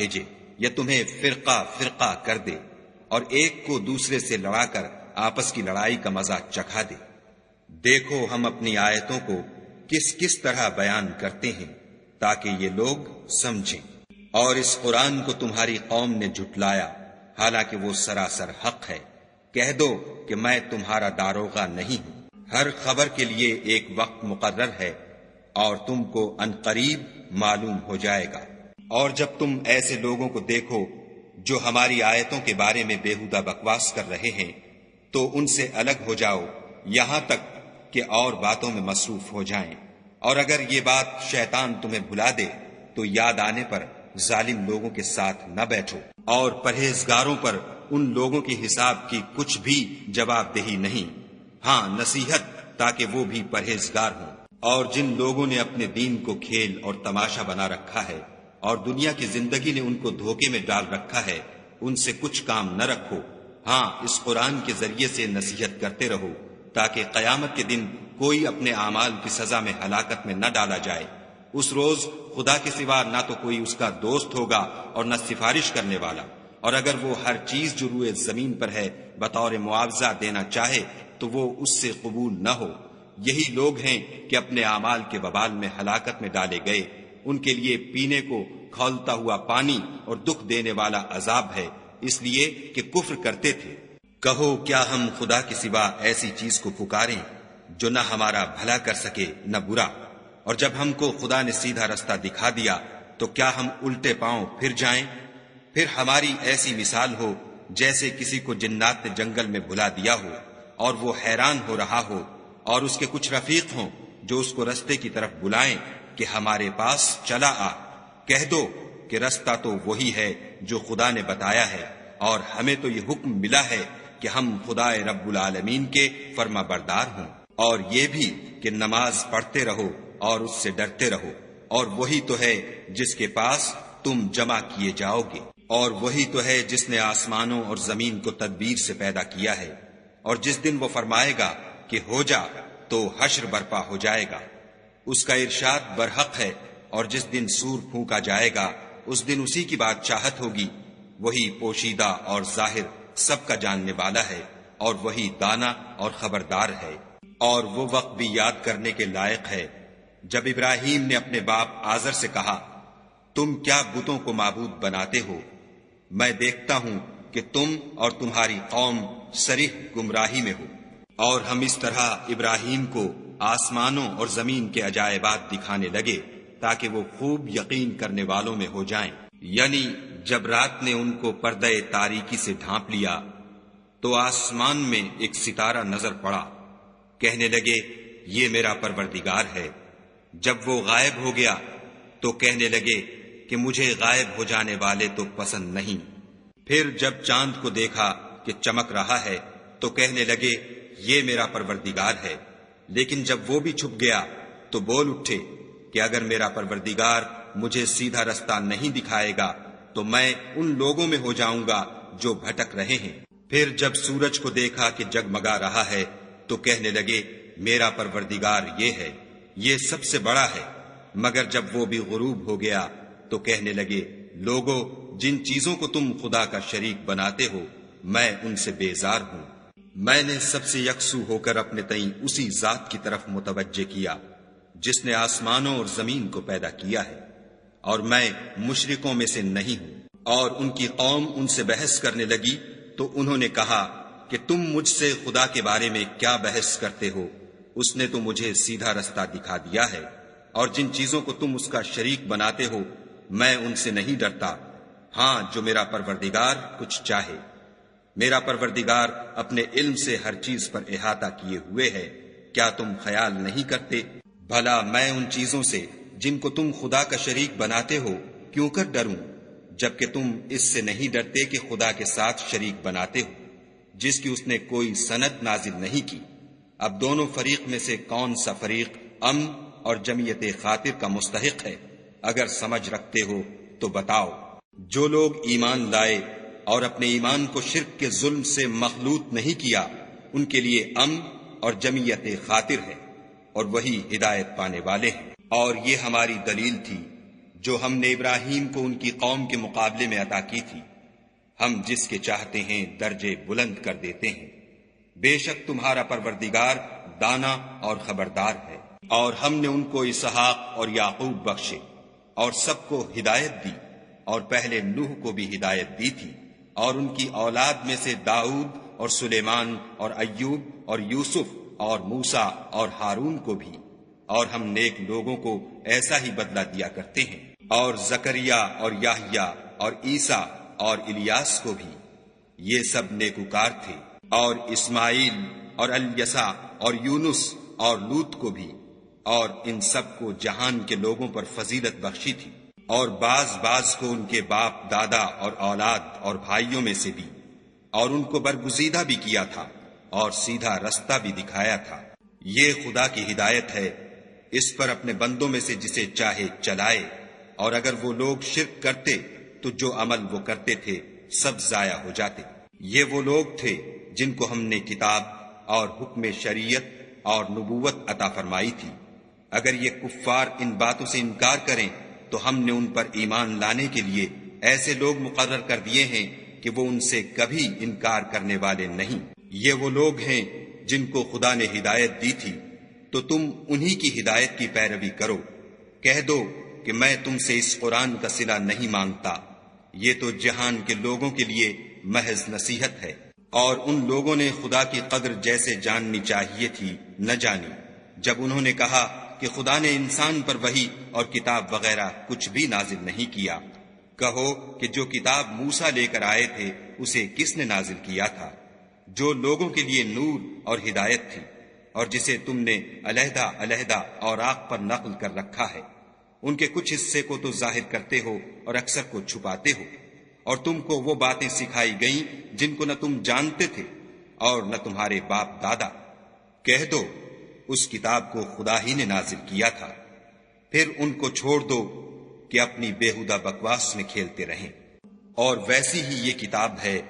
بھیجے یا تمہیں فرقہ فرقہ کر دے اور ایک کو دوسرے سے لڑا کر آپس کی لڑائی کا مزہ چکھا دے۔ دیکھو ہم اپنی آیتوں کو کس کس طرح بیان کرتے ہیں تاکہ یہ لوگ سمجھیں۔ اور اس قرآن کو تمہاری قوم نے جھٹلایا حالانکہ وہ سراسر حق ہے۔ کہہ دو کہ میں تمہارا داروغہ نہیں ہوں۔ ہر خبر کے لیے ایک وقت مقرر ہے اور تم کو عنقریب معلوم ہو جائے گا۔ اور جب تم ایسے لوگوں کو دیکھو جو ہماری آیتوں کے بارے میں بیہودہ بکواس کر رہے ہیں تو ان سے الگ ہو جاؤ یہاں تک کہ اور باتوں میں مصروف ہو جائیں۔ اور اگر یہ بات شیطان تمہیں بھلا دے تو یاد آنے پر ظالم لوگوں کے ساتھ نہ بیٹھو، اور پرہیزگاروں پر ان لوگوں کے حساب کی کچھ بھی جواب دہی نہیں، ہاں نصیحت تاکہ وہ بھی پرہیزگار ہوں۔ اور جن لوگوں نے اپنے دین کو کھیل اور تماشا بنا رکھا ہے اور دنیا کی زندگی نے ان کو دھوکے میں ڈال رکھا ہے، ان سے کچھ کام نہ رکھو، ہاں اس قرآن کے ذریعے سے نصیحت کرتے رہو تاکہ قیامت کے دن کوئی اپنے اعمال کی سزا میں ہلاکت میں نہ ڈالا جائے۔ اس روز خدا کے سوا نہ تو کوئی اس کا دوست ہوگا اور نہ سفارش کرنے والا، اور اگر وہ ہر چیز جو روئے زمین پر ہے بطور معاوضہ دینا چاہے تو وہ اس سے قبول نہ ہو۔ یہی لوگ ہیں کہ اپنے اعمال کے وبال میں ہلاکت میں ڈالے گئے، ان کے لیے پینے کو کھولتا ہوا پانی اور دکھ دینے والا عذاب ہے، اس لیے کہ کفر کرتے تھے۔ کہو کیا ہم خدا کے سوا ایسی چیز کو پکاریں جو نہ ہمارا بھلا کر سکے نہ برا؟ اور جب ہم کو خدا نے سیدھا رستہ دکھا دیا تو کیا ہم الٹے پاؤں پھر جائیں؟ پھر ہماری ایسی مثال ہو جیسے کسی کو جنات نے جنگل میں بھلا دیا ہو اور وہ حیران ہو رہا ہو، اور اس کے کچھ رفیق ہوں جو اس کو رستے کی طرف بلائیں کہ ہمارے پاس چلا آ۔ کہہ دو کہ رستہ تو وہی ہے جو خدا نے بتایا ہے، اور ہمیں تو یہ حکم ملا ہے کہ ہم خدا رب العالمین کے فرما بردار ہوں، اور یہ بھی کہ نماز پڑھتے رہو اور اس سے ڈرتے رہو، اور وہی تو ہے جس کے پاس تم جمع کیے جاؤ گے، اور وہی تو ہے جس نے آسمانوں اور زمین کو تدبیر سے پیدا کیا ہے، اور جس دن وہ فرمائے گا کہ ہو جا تو حشر برپا ہو جائے گا۔ اس کا ارشاد برحق ہے، اور جس دن سور پھونکا جائے گا اس دن اسی کی بادشاہت ہوگی۔ وہی پوشیدہ اور ظاہر سب کا جاننے والا ہے، اور وہی دانا اور خبردار ہے۔ اور وہ وقت بھی یاد کرنے کے لائق ہے جب ابراہیم نے اپنے باپ آزر سے کہا، تم کیا بتوں کو معبود بناتے ہو؟ میں دیکھتا ہوں کہ تم اور تمہاری قوم صریح گمراہی میں ہو۔ اور ہم اس طرح ابراہیم کو آسمانوں اور زمین کے عجائبات دکھانے لگے تاکہ وہ خوب یقین کرنے والوں میں ہو جائیں۔ یعنی جب رات نے ان کو پردہ تاریکی سے ڈھانپ لیا تو آسمان میں ایک ستارہ نظر پڑا، کہنے لگے یہ میرا پروردگار ہے۔ جب وہ غائب ہو گیا تو کہنے لگے کہ مجھے غائب ہو جانے والے تو پسند نہیں۔ پھر جب چاند کو دیکھا کہ چمک رہا ہے تو کہنے لگے یہ میرا پروردگار ہے۔ لیکن جب وہ بھی چھپ گیا تو بول اٹھے کہ اگر میرا پروردگار مجھے سیدھا رستہ نہیں دکھائے گا تو میں ان لوگوں میں ہو جاؤں گا جو بھٹک رہے ہیں۔ پھر جب سورج کو دیکھا کہ جگمگا رہا ہے تو کہنے لگے میرا پروردگار یہ ہے، یہ سب سے بڑا ہے۔ مگر جب وہ بھی غروب ہو گیا تو کہنے لگے لوگو جن چیزوں کو تم خدا کا شریک بناتے ہو میں ان سے بیزار ہوں۔ میں نے سب سے یکسو ہو کر اپنے تئیں اسی ذات کی طرف متوجہ کیا جس نے آسمانوں اور زمین کو پیدا کیا ہے، اور میں مشرکوں میں سے نہیں ہوں۔ اور ان کی قوم ان سے بحث کرنے لگی تو انہوں نے کہا کہ تم مجھ سے خدا کے بارے میں کیا بحث کرتے ہو؟ اس نے تو مجھے سیدھا رستہ دکھا دیا ہے، اور جن چیزوں کو تم اس کا شریک بناتے ہو میں ان سے نہیں ڈرتا، ہاں جو میرا پروردگار کچھ چاہے۔ میرا پروردگار اپنے علم سے ہر چیز پر احاطہ کیے ہوئے ہے، کیا تم خیال نہیں کرتے؟ بھلا میں ان چیزوں سے جن کو تم خدا کا شریک بناتے ہو کیوں کر ڈروں، جبکہ تم اس سے نہیں ڈرتے کہ خدا کے ساتھ شریک بناتے ہو جس کی اس نے کوئی سند نازل نہیں کی۔ اب دونوں فریق میں سے کون سا فریق امن اور جمعیت خاطر کا مستحق ہے؟ اگر سمجھ رکھتے ہو تو بتاؤ۔ جو لوگ ایمان لائے اور اپنے ایمان کو شرک کے ظلم سے مخلوط نہیں کیا ان کے لیے امن اور جمعیت خاطر ہے، اور وہی ہدایت پانے والے ہیں۔ اور یہ ہماری دلیل تھی جو ہم نے ابراہیم کو ان کی قوم کے مقابلے میں عطا کی تھی، ہم جس کے چاہتے ہیں درجے بلند کر دیتے ہیں۔ بے شک تمہارا پروردگار دانا اور خبردار ہے۔ اور ہم نے ان کو اسحاق اور یعقوب بخشے اور سب کو ہدایت دی، اور پہلے نوح کو بھی ہدایت دی تھی، اور ان کی اولاد میں سے داؤد اور سلیمان اور ایوب اور یوسف اور موسیٰ اور ہارون کو بھی، اور ہم نیک لوگوں کو ایسا ہی بدلہ دیا کرتے ہیں۔ اور زکریا اور یحییٰ اور عیسیٰ اور الیاس کو بھی، یہ سب نیکوکار تھے، اور اسماعیل اور الیسع اور یونس اور لوط کو بھی، اور ان سب کو جہان کے لوگوں پر فضیلت بخشی تھی، اور بعض کو ان کے باپ دادا اور اولاد اور بھائیوں میں سے بھی، اور ان کو برگزیدہ بھی کیا تھا اور سیدھا رستہ بھی دکھایا تھا۔ یہ خدا کی ہدایت ہے، اس پر اپنے بندوں میں سے جسے چاہے چلائے، اور اگر وہ لوگ شرک کرتے تو جو عمل وہ کرتے تھے سب ضائع ہو جاتے۔ یہ وہ لوگ تھے جن کو ہم نے کتاب اور حکم شریعت اور نبوت عطا فرمائی تھی۔ اگر یہ کفار ان باتوں سے انکار کریں تو ہم نے ان پر ایمان لانے کے لیے ایسے لوگ مقرر کر دیے ہیں کہ وہ ان سے کبھی انکار کرنے والے نہیں۔ یہ وہ لوگ ہیں جن کو خدا نے ہدایت دی تھی، تو تم انہی کی ہدایت کی پیروی کرو۔ کہہ دو کہ میں تم سے اس قرآن کا صلہ نہیں مانگتا، یہ تو جہان کے لوگوں کے لیے محض نصیحت ہے۔ اور ان لوگوں نے خدا کی قدر جیسے جاننی چاہیے تھی نہ جانی، جب انہوں نے کہا کہ خدا نے انسان پر وحی اور کتاب وغیرہ کچھ بھی نازل نہیں کیا۔ کہو کہ جو کتاب موسیٰ لے کر آئے تھے اسے کس نے نازل کیا تھا، جو لوگوں کے لیے نور اور ہدایت تھی، اور جسے تم نے علیحدہ علیحدہ اوراق پر نقل کر رکھا ہے۔ ان کے کچھ حصے کو تو ظاہر کرتے ہو اور اکثر کو چھپاتے ہو، اور تم کو وہ باتیں سکھائی گئیں جن کو نہ تم جانتے تھے اور نہ تمہارے باپ دادا۔ کہہ دو اس کتاب کو خدا ہی نے نازل کیا تھا، پھر ان کو چھوڑ دو کہ اپنی بیہودہ بکواس میں کھیلتے رہیں۔ اور ویسی ہی یہ کتاب ہے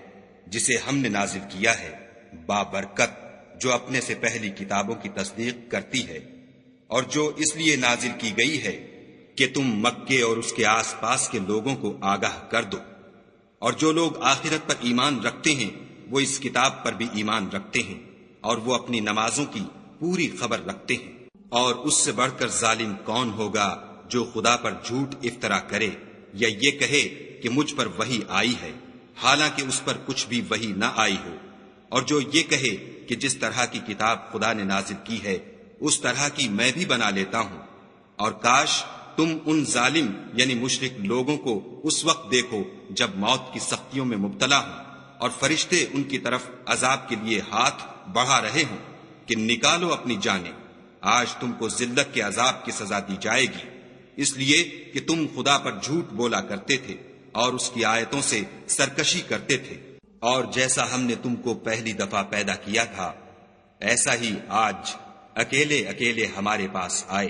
جسے ہم نے نازل کیا ہے، بابرکت، جو اپنے سے پہلی کتابوں کی تصدیق کرتی ہے، اور جو اس لیے نازل کی گئی ہے کہ تم مکے اور اس کے آس پاس کے لوگوں کو آگاہ کر دو۔ اور جو لوگ آخرت پر ایمان رکھتے ہیں وہ اس کتاب پر بھی ایمان رکھتے ہیں، اور وہ اپنی نمازوں کی پوری خبر رکھتے ہیں۔ اور اس سے بڑھ کر ظالم کون ہوگا جو خدا پر جھوٹ افطرا کرے یا یہ کہے کہ مجھ پر وحی آئی ہے حالانکہ اس پر کچھ بھی وحی نہ آئی ہو، اور جو یہ کہے کہ جس طرح کی کتاب خدا نے نازل کی ہے اس طرح کی میں بھی بنا لیتا ہوں۔ اور کاش تم ان ظالم یعنی مشرک لوگوں کو اس وقت دیکھو جب موت کی سختیوں میں مبتلا ہوں، اور فرشتے ان کی طرف عذاب کے لیے ہاتھ بڑھا رہے ہوں کہ نکالو اپنی جانیں، آج تم کو ذلت کے عذاب کی سزا دی جائے گی، اس لیے کہ تم خدا پر جھوٹ بولا کرتے تھے اور اس کی آیتوں سے سرکشی کرتے تھے۔ اور جیسا ہم نے تم کو پہلی دفعہ پیدا کیا تھا ایسا ہی آج اکیلے اکیلے ہمارے پاس آئے،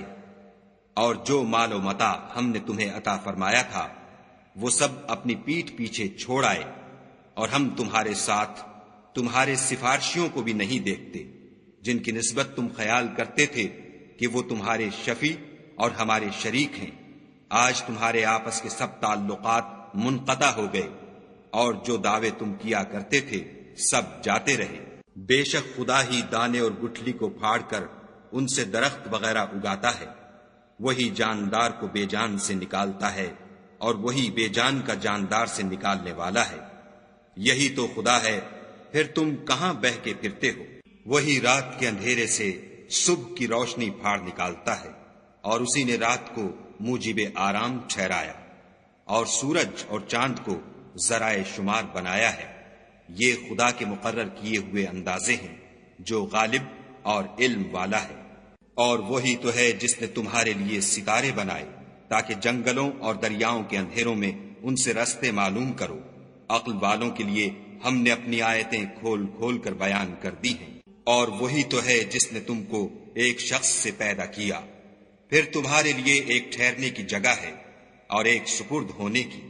اور جو مال و متاع ہم نے تمہیں عطا فرمایا تھا وہ سب اپنی پیٹھ پیچھے چھوڑ آئے، اور ہم تمہارے ساتھ تمہارے سفارشیوں کو بھی نہیں دیکھتے جن کی نسبت تم خیال کرتے تھے کہ وہ تمہارے شفیع اور ہمارے شریک ہیں۔ آج تمہارے آپس کے سب تعلقات منقطع ہو گئے، اور جو دعوے تم کیا کرتے تھے سب جاتے رہے۔ بے شک خدا ہی دانے اور گٹھلی کو پھاڑ کر ان سے درخت وغیرہ اگاتا ہے، وہی جاندار کو بے جان سے نکالتا ہے، اور وہی بے جان کا جاندار سے نکالنے والا ہے۔ یہی تو خدا ہے، پھر تم کہاں بہہ کے پھرتے ہو؟ وہی رات کے اندھیرے سے صبح کی روشنی پھاڑ نکالتا ہے، اور اسی نے رات کو موجب آرام ٹھہرایا، اور سورج اور چاند کو ذرائع شمار بنایا ہے۔ یہ خدا کے مقرر کیے ہوئے اندازے ہیں جو غالب اور علم والا ہے۔ اور وہی تو ہے جس نے تمہارے لیے ستارے بنائے تاکہ جنگلوں اور دریاؤں کے اندھیروں میں ان سے رستے معلوم کرو۔ عقل والوں کے لیے ہم نے اپنی آیتیں کھول کھول کر بیان کر دی ہیں۔ اور وہی تو ہے جس نے تم کو ایک شخص سے پیدا کیا، پھر تمہارے لیے ایک ٹھہرنے کی جگہ ہے اور ایک سپرد ہونے کی۔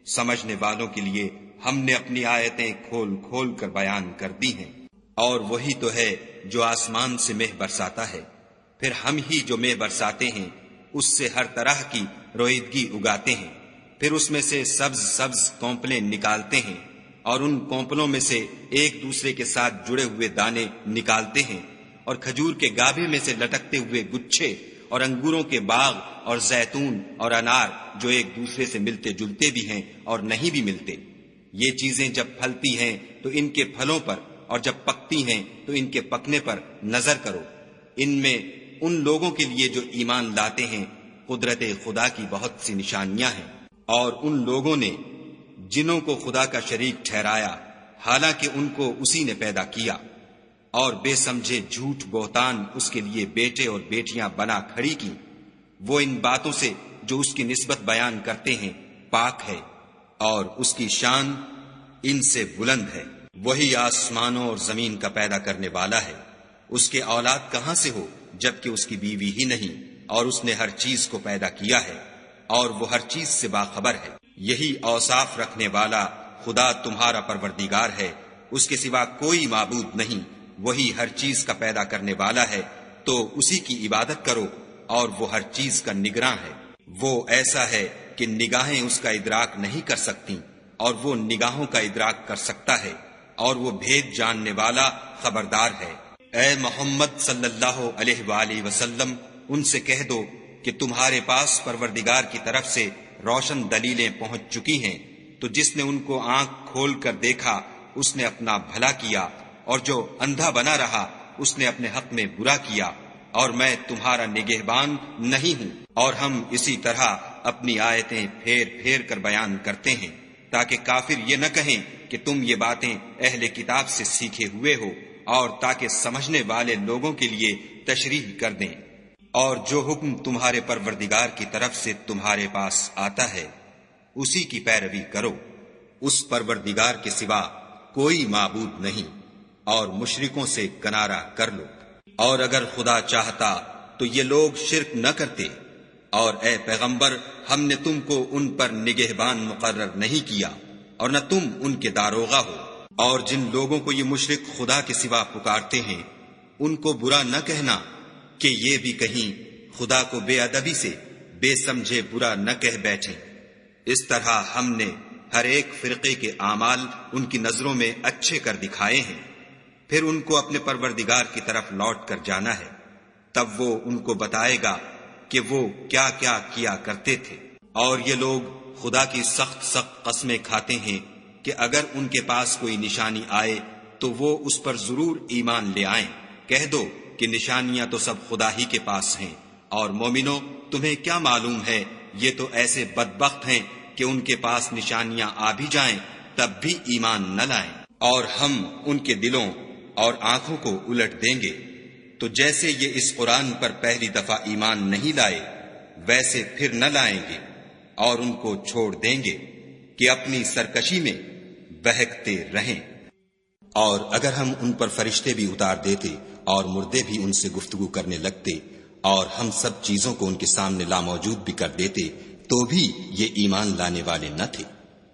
سمجھنے والوں کے لیے ہم نے اپنی آیتیں کھول کھول کر بیان کر دی ہیں۔ اور وہی تو ہے جو آسمان سے مہ برساتا ہے، پھر ہم ہی جو مہ برساتے ہیں اس سے ہر طرح کی رویدگی اگاتے ہیں، پھر اس میں سے سبز سبز کونپلیں نکالتے ہیں اور ان کونپلوں میں سے ایک دوسرے کے ساتھ جڑے ہوئے دانے نکالتے ہیں، اور کھجور کے گابھے میں سے لٹکتے ہوئے گچھے، اور انگوروں کے باغ اور زیتون اور انار جو ایک دوسرے سے ملتے جلتے بھی ہیں اور نہیں بھی ملتے۔ یہ چیزیں جب پھلتی ہیں تو ان کے پھلوں پر، اور جب پکتی ہیں تو ان کے پکنے پر نظر کرو۔ ان میں ان لوگوں کے لیے جو ایمان لاتے ہیں قدرت خدا کی بہت سی نشانیاں ہیں، اور ان لوگوں نے جنوں کو خدا کا شریک ٹھہرایا حالانکہ ان کو اسی نے پیدا کیا، اور بے سمجھے جھوٹ بہتان اس کے لیے بیٹے اور بیٹیاں بنا کھڑی کی، وہ ان باتوں سے جو اس کی نسبت بیان کرتے ہیں پاک ہے، اور اس کی شان ان سے بلند ہے۔ وہی آسمانوں اور زمین کا پیدا کرنے والا ہے، اس کے اولاد کہاں سے ہو جبکہ اس کی بیوی ہی نہیں، اور اس نے ہر چیز کو پیدا کیا ہے اور وہ ہر چیز سے باخبر ہے۔ یہی اوصاف رکھنے والا خدا تمہارا پروردگار ہے، اس کے سوا کوئی معبود نہیں، وہی ہر چیز کا پیدا کرنے والا ہے، تو اسی کی عبادت کرو، اور وہ ہر چیز کا نگراں ہے۔ وہ ایسا ہے کہ نگاہیں اس کا ادراک نہیں کر سکتی، اور وہ نگاہوں کا ادراک کر سکتا ہے، اور وہ بھید جاننے والا خبردار ہے۔ اے محمد صلی اللہ علیہ وآلہ وسلم، ان سے کہہ دو کہ تمہارے پاس پروردگار کی طرف سے روشن دلیلیں پہنچ چکی ہیں، تو جس نے ان کو آنکھ کھول کر دیکھا اس نے اپنا بھلا کیا، اور جو اندھا بنا رہا اس نے اپنے حق میں برا کیا، اور میں تمہارا نگہبان نہیں ہوں۔ اور ہم اسی طرح اپنی آیتیں پھیر پھیر کر بیان کرتے ہیں تاکہ کافر یہ نہ کہیں کہ تم یہ باتیں اہل کتاب سے سیکھے ہوئے ہو، اور تاکہ سمجھنے والے لوگوں کے لیے تشریح کر دیں۔ اور جو حکم تمہارے پروردگار کی طرف سے تمہارے پاس آتا ہے اسی کی پیروی کرو، اس پروردگار کے سوا کوئی معبود نہیں، اور مشرکوں سے کنارہ کر لو۔ اور اگر خدا چاہتا تو یہ لوگ شرک نہ کرتے، اور اے پیغمبر ہم نے تم کو ان پر نگہبان مقرر نہیں کیا، اور نہ تم ان کے داروغہ ہو۔ اور جن لوگوں کو یہ مشرک خدا کے سوا پکارتے ہیں ان کو برا نہ کہنا کہ یہ بھی کہیں خدا کو بے ادبی سے بے سمجھے برا نہ کہہ بیٹھیں۔ اس طرح ہم نے ہر ایک فرقے کے اعمال ان کی نظروں میں اچھے کر دکھائے ہیں، پھر ان کو اپنے پروردگار کی طرف لوٹ کر جانا ہے، تب وہ ان کو بتائے گا کہ وہ کیا کیا کیا کرتے تھے۔ اور یہ لوگ خدا کی سخت سخت قسمیں کھاتے ہیں کہ اگر ان کے پاس کوئی نشانی آئے تو وہ اس پر ضرور ایمان لے آئیں۔ کہہ دو کہ نشانیاں تو سب خدا ہی کے پاس ہیں، اور مومنو تمہیں کیا معلوم ہے یہ تو ایسے بدبخت ہیں کہ ان کے پاس نشانیاں آ بھی جائیں تب بھی ایمان نہ لائیں، اور ہم ان کے دلوں اور آنکھوں کو الٹ دیں گے۔ تو جیسے یہ اس قرآن پر پہلی دفعہ ایمان نہیں لائے ویسے پھر نہ لائیں گے، اور ان کو چھوڑ دیں گے کہ اپنی سرکشی میں بہکتے رہیں۔ اور اگر ہم ان پر فرشتے بھی اتار دیتے اور مردے بھی ان سے گفتگو کرنے لگتے اور ہم سب چیزوں کو ان کے سامنے لاموجود بھی کر دیتے تو بھی یہ ایمان لانے والے نہ تھے،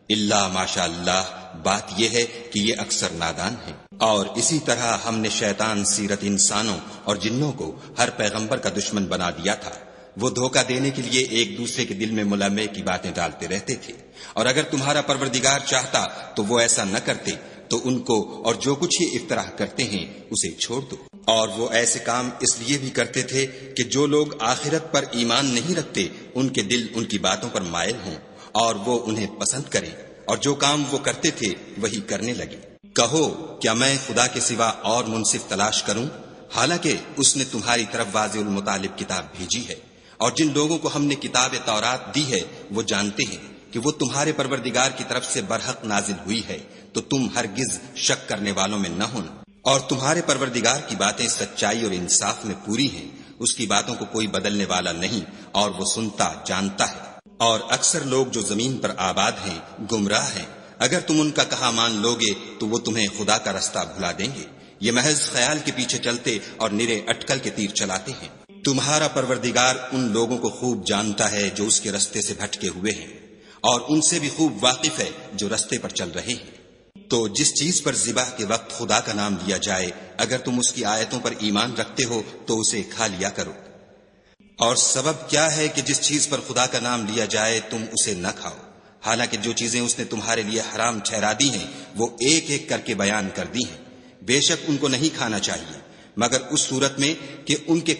الا ماشاء اللہ۔ بات یہ ہے کہ یہ اکثر نادان ہیں۔ اور اسی طرح ہم نے شیطان سیرت انسانوں اور جنوں کو ہر پیغمبر کا دشمن بنا دیا تھا، وہ دھوکہ دینے کے لیے ایک دوسرے کے دل میں ملامے کی باتیں ڈالتے رہتے تھے، اور اگر تمہارا پروردگار چاہتا تو وہ ایسا نہ کرتے، تو ان کو اور جو کچھ یہ افطراح کرتے ہیں اسے چھوڑ دو۔ اور وہ ایسے کام اس لیے بھی کرتے تھے کہ جو لوگ آخرت پر ایمان نہیں رکھتے ان کے دل ان کی باتوں پر مائل ہوں اور وہ انہیں پسند کریں، اور جو کام وہ کرتے تھے وہی کرنے لگے۔ کہو کیا میں خدا کے سوا اور منصف تلاش کروں، حالانکہ اس نے تمہاری طرف واضح المطالب کتاب بھیجی ہے، اور جن لوگوں کو ہم نے کتاب تورات دی ہے وہ جانتے ہیں کہ وہ تمہارے پروردگار کی طرف سے برحق نازل ہوئی ہے، تو تم ہرگز شک کرنے والوں میں نہ ہونا۔ اور تمہارے پروردگار کی باتیں سچائی اور انصاف میں پوری ہیں، اس کی باتوں کو کوئی بدلنے والا نہیں، اور وہ سنتا جانتا ہے۔ اور اکثر لوگ جو زمین پر آباد ہیں گمراہ ہیں، اگر تم ان کا کہا مان لوگے تو وہ تمہیں خدا کا رستہ بھلا دیں گے، یہ محض خیال کے پیچھے چلتے اور نرے اٹکل کے تیر چلاتے ہیں۔ تمہارا پروردگار ان لوگوں کو خوب جانتا ہے جو اس کے رستے سے بھٹکے ہوئے ہیں، اور ان سے بھی خوب واقف ہے جو رستے پر چل رہے ہیں۔ تو جس چیز پر ذبح کے وقت خدا کا نام لیا جائے اگر تم اس کی آیتوں پر ایمان رکھتے ہو تو اسے کھا لیا کرو۔ اور سبب کیا ہے کہ جس چیز پر خدا کا نام لیا جائے تم اسے نہ کھاؤ، حالانکہ جو چیزیں اس نے تمہارے لیے حرام ٹھہرا دی ہیں وہ ایک ایک کر کے بیان کر دی ہیں۔ بے شک ان کو نہیں کھانا چاہیے مگر اس صورت میں کہ ان کے